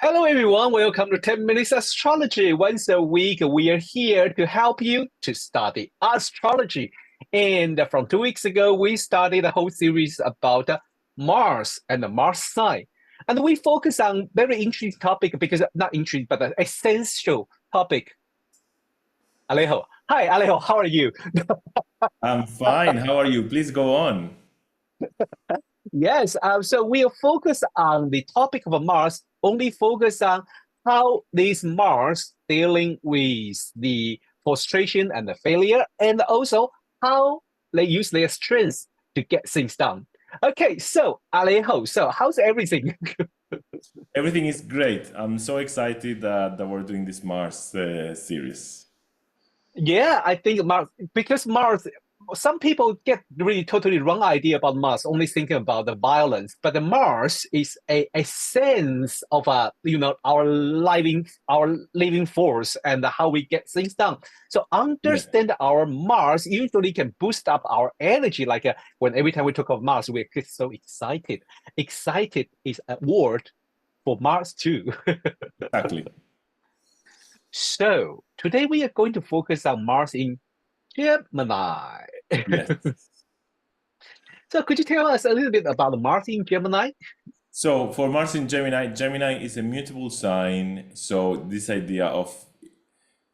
Hello, everyone. Welcome to 10 Minutes Astrology. Once a week, we are here to help you to study astrology. And from 2 weeks ago, we started a whole series about Mars and the Mars sign. And we focus on very interesting topic because not interesting, but an essential topic. Alejo. Hi, Alejo. How are you? I'm fine. How are you? Please go on. Yes, so we'll focus on the topic of Mars, only focus on how this Mars dealing with the frustration and the failure, and also how they use their strengths to get things done. Okay, so Alejo, so how's everything? Everything is great. I'm so excited that we're doing this Mars series. Yeah, I think Mars, because Mars, some people get really totally wrong idea about Mars, only thinking about the violence. But the Mars is a sense of our living force and how we get things done. So Yeah, understand our Mars usually can boost up our energy. Like when every time we talk of Mars, we get so excited. Excited is a word for Mars too. exactly. So today we are going to focus on Mars in Gemini. Yes. So could you tell us a little bit about Mars in Gemini? So for Mars in Gemini, Gemini is a mutable sign. So this idea of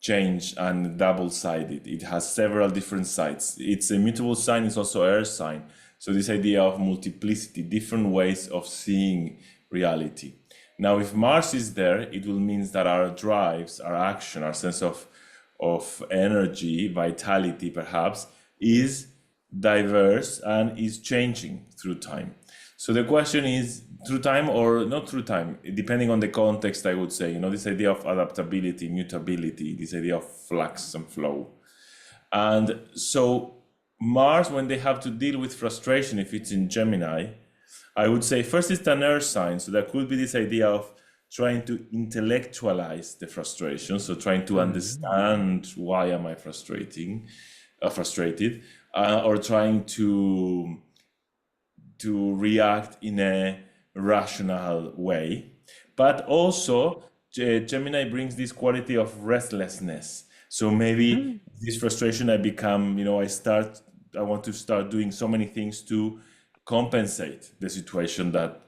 change and double-sided, it has several different sides. It's a mutable sign, it's also air sign. So this idea of multiplicity, different ways of seeing reality. Now, if Mars is there, it will mean that our drives, our action, our sense of energy, vitality perhaps, is diverse and is changing through time. So the question is through time or not through time, depending on the context, I would say, this idea of adaptability, mutability, this idea of flux and flow. And so Mars, when they have to deal with frustration, if it's in Gemini, I would say first it's an earth sign. So there could be this idea of trying to intellectualize the frustration. So trying to Mm. understand why am I frustrated, or trying to react in a rational way. But also, Gemini brings this quality of restlessness. So maybe Mm. this frustration, I want to start doing so many things to compensate the situation that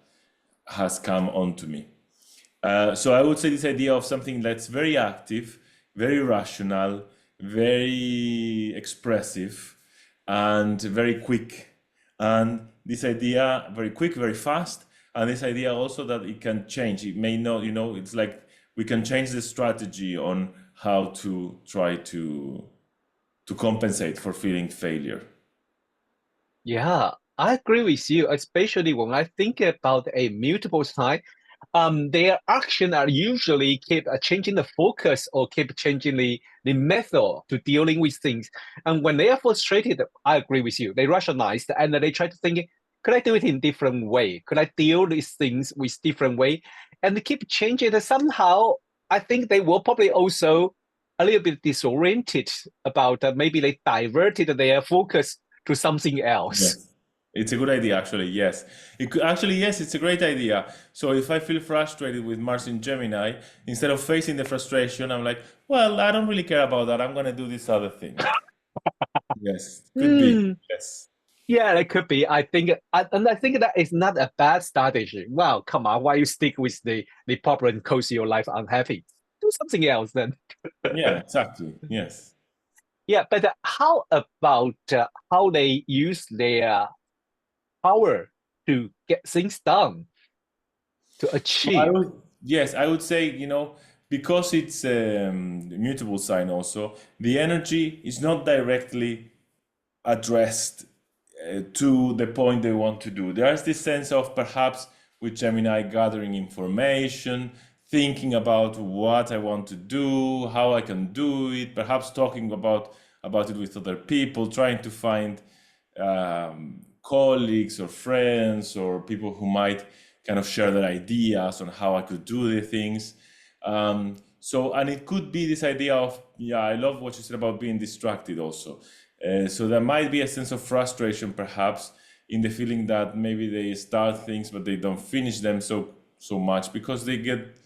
has come onto me. So I would say this idea of something that's very active, very rational, very expressive, and very quick. And this idea, very quick, very fast, and this idea also that it can change. It may not, it's like we can change the strategy on how to try to compensate for feeling failure. Yeah, I agree with you, especially when I think about a mutable sign. Their action are usually keep changing the focus or keep changing the method to dealing with things. And when they are frustrated, I agree with you. They rationalize and they try to think, could I do it in different way? Could I deal these things with different way? And they keep changing it somehow. I think they will probably also a little bit disoriented about maybe they diverted their focus to something else. Yes. It's a good idea, actually. Yes. Yes, it's a great idea. So if I feel frustrated with Mars in Gemini, instead of facing the frustration, I'm like, well, I don't really care about that. I'm going to do this other thing. Yes, could be. Hmm. Yes. Yeah, it could be. And I think that is not a bad strategy. Wow, come on, why you stick with the problem and cause your life unhappy? Do something else then. Yeah, exactly. Yes. Yeah, but how about how they use their power to get things done, to So I achieve? would, yes, I would say, because it's a mutable sign also, the energy is not directly addressed to the point they want to do. There's this sense of perhaps with Gemini gathering information, thinking about what I want to do, how I can do it, perhaps talking about it with other people, trying to find colleagues or friends or people who might kind of share their ideas on how I could do the things. And it could be this idea of, yeah, I love what you said about being distracted also. So there might be a sense of frustration, perhaps, in the feeling that maybe they start things but they don't finish them so much because they get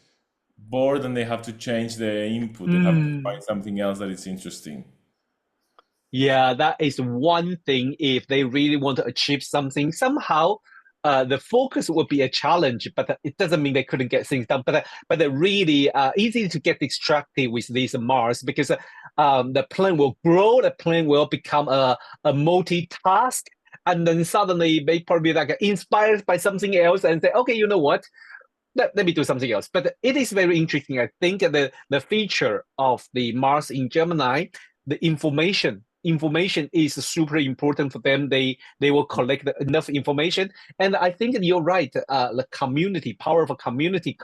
bored and they have to change the input. They have to Mm. find something else that is interesting. Yeah, that is one thing. If they really want to achieve something, somehow the focus would be a challenge, but it doesn't mean they couldn't get things done. But they're really easy to get distracted with these Mars because the plane will grow, the plane will become a multitask, and then suddenly they probably like inspired by something else and say, okay, you know what? Let me do something else. But it is very interesting. I think the feature of the Mars in Gemini, the information is super important for them. They will collect enough information, and I think you're right. The community, power of a community,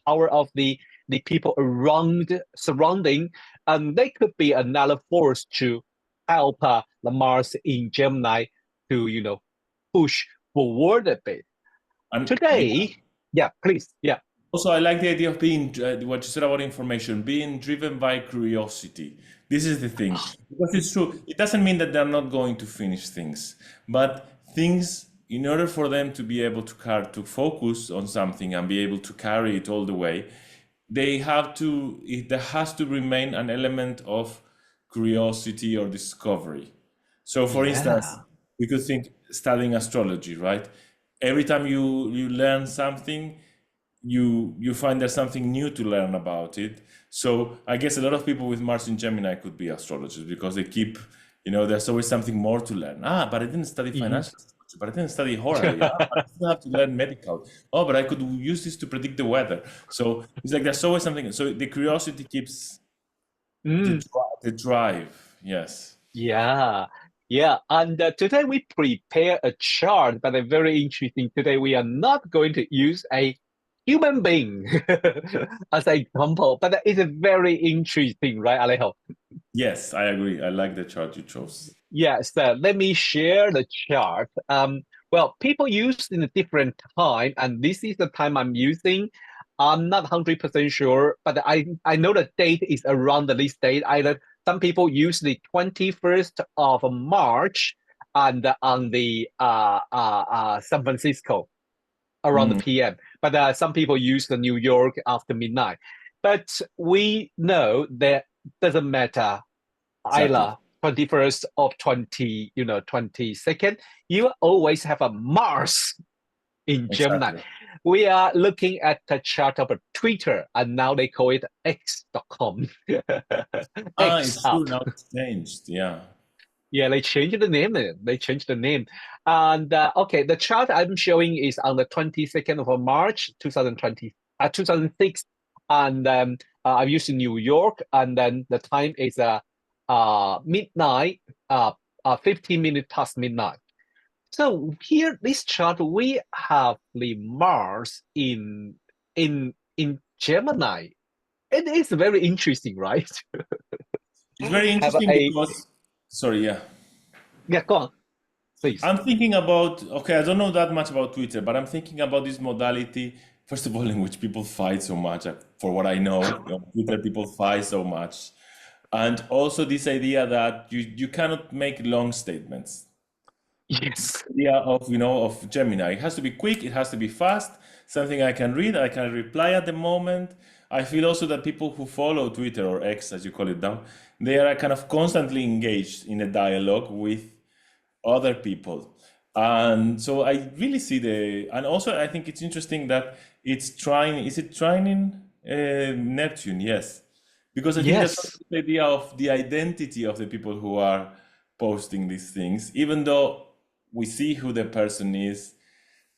power of the people around surrounding, and they could be another force to help the Mars in Gemini to push forward a bit. And yeah, Today, yeah, please. Yeah. also, I like the idea of being what you said about information, being driven by curiosity. This is the thing. Because it's true, it doesn't mean that they're not going to finish things, but things, in order for them to be able to focus on something and be able to carry it all the way, there has to remain an element of curiosity or discovery. So, for instance, Yeah. we could think studying astrology, right? Every time you learn something, you find there's something new to learn about it. So I guess a lot of people with Mars in Gemini could be astrologers because they keep, there's always something more to learn. But I didn't study Mhm. financial astrology, but I didn't study horror. Yeah, but I still have to learn medical. Oh, but I could use this to predict the weather. So it's like there's always something. So the curiosity keeps Mm, the drive. Yes. yeah. Yeah. And today we prepare a chart, but a very interesting. Today we are not going to use a human being as an example, but it's a very interesting, right, Alejo? Yes, I agree. I like the chart you chose. Yes, let me share the chart. Well, people use in a different time, and this is the time I'm using. I'm not 100% sure, but I know the date is around this date. Either some people use the 21st of March and on the San Francisco around the Mm, PM, but some people use the New York after midnight. But we know that doesn't matter exactly. either 21st of 22nd, you always have a Mars in Gemini. Exactly. We are looking at the chart of a Twitter, and now they call it X.com. X It's true. up. Now it's changed. Yeah. Yeah, they changed the name. They changed the name. And okay, the chart I'm showing is on the 22nd of March, 2020, 2006. And I'm using New York, and then the time is midnight, 15 minutes past midnight. So here, this chart, we have the Mars in Gemini. It is very interesting, right? It's very Have interesting a because, sorry, yeah. yeah, go on, please. I'm thinking about, okay, I don't know that much about Twitter, but I'm thinking about this modality, first of all, in which people fight so much. For what I know, on Twitter, people fight so much. And also this idea that you cannot make long statements. Yes. Idea of Gemini. It has to be quick, it has to be fast, something I can read, I can reply at the moment. I feel also that people who follow Twitter or X, as you call it now, they are kind of constantly engaged in a dialogue with other people. And so I really see and also I think it's interesting that is it trining Neptune? Yes. Because I think there's also Yes. the idea of the identity of the people who are posting these things, even though we see who the person is.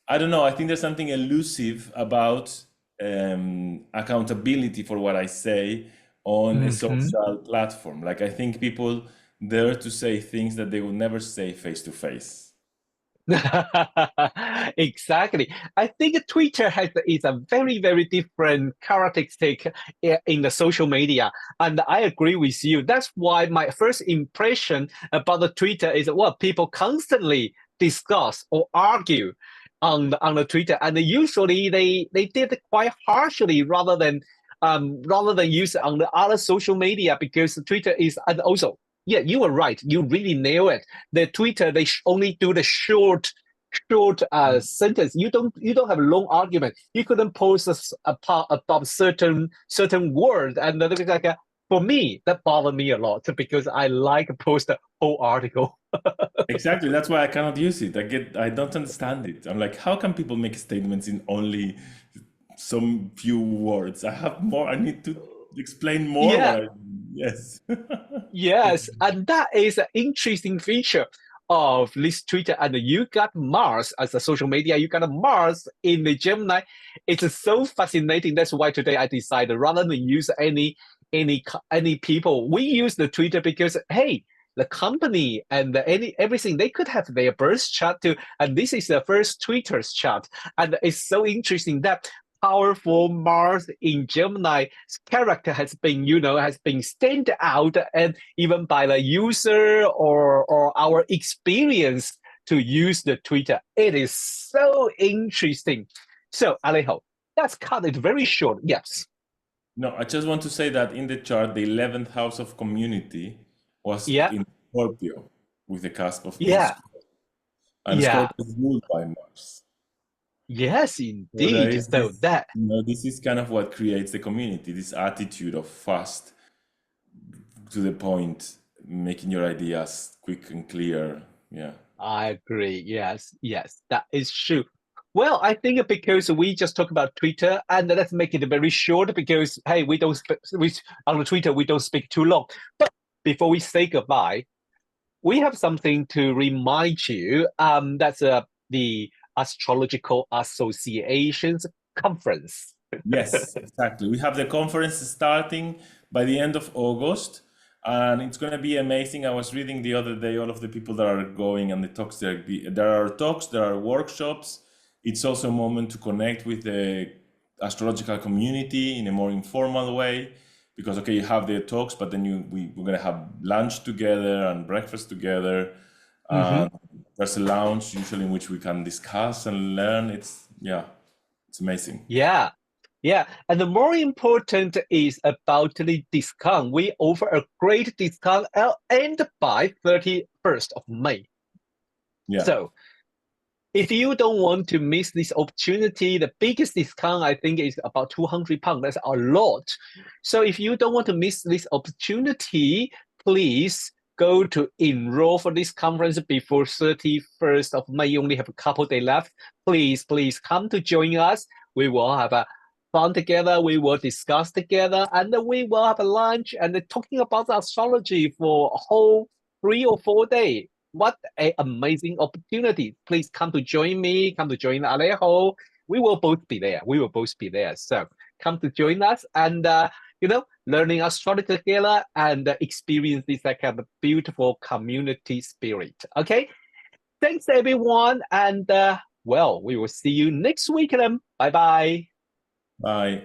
I don't know. I think there's something elusive about accountability for what I say on a Mhm. social platform. Like I think people dare to say things that they would never say face to face. Exactly. I think Twitter is a very, very different characteristic in the social media. And I agree with you. That's why my first impression about the Twitter is what people constantly discuss or argue on the Twitter. And usually they did it quite harshly rather than use it on the other social media because Twitter is and also yeah, you were right. You really nail it. The Twitter, only do the short short sentence. You don't have a long argument. You couldn't post about certain word, and then it's like for me that bothered me a lot because I like to post the whole article. Exactly. That's why I cannot use it. I don't understand it. I'm like, how can people make statements in only some few words? I have more. I need to explain more Yeah, what I, yes. yes, and that is an interesting feature of this Twitter. And you got Mars as a social media. You got a Mars in the Gemini. It's so fascinating. That's why today I decided rather than use any people, we use the Twitter because hey, the company and everything they could have their birth chart too. And this is the first Twitter's chart, and it's so interesting that powerful Mars in Gemini character has been, has been stand out, and even by the user or our experience to use the Twitter. It is so interesting. So, Alejo, let's cut it very short. Yes. No, I just want to say that in the chart, the 11th house of community was Yeah. in Scorpio with the cusp of in Yeah. Scorpio. And Yeah. Scorpio is ruled by Mars. Yes, So there indeed. is So this, that this is kind of what creates the community, this attitude of fast, to the point, making your ideas quick and clear. Yeah. I agree. Yes, yes, that is true. Well, I think because we just talk about Twitter, and let's make it very short because hey, we don't we on Twitter we don't speak too long. But before we say goodbye, we have something to remind you. That's the Astrological Associations conference. Yes, exactly. We have the conference starting by the end of August, and it's going to be amazing. I was reading the other day all of the people that are going and the talks. There are talks, there are workshops. It's also a moment to connect with the astrological community in a more informal way, because okay, you have the talks, but then we're going to have lunch together and breakfast together. Hmm. There's a lounge usually in which we can discuss and learn. It's amazing. Yeah, yeah. And the more important is about the discount. We offer a great discount and by 31st of May. Yeah. So if you don't want to miss this opportunity, the biggest discount I think is about £200. That's a lot. So if you don't want to miss this opportunity, please go to enroll for this conference before 31st of May. You only have a couple days left. Please come to join us. We will have a fun together. We will discuss together, and then we will have a lunch and talking about astrology for a whole 3 or 4 days. What an amazing opportunity. Please come to join me, come to join Alejo. We will both be there. We will both be there. So come to join us and, learning astrology together and experience this like a beautiful community spirit. Okay. Thanks, everyone. And, well, we will see you next week then. Bye bye. Bye.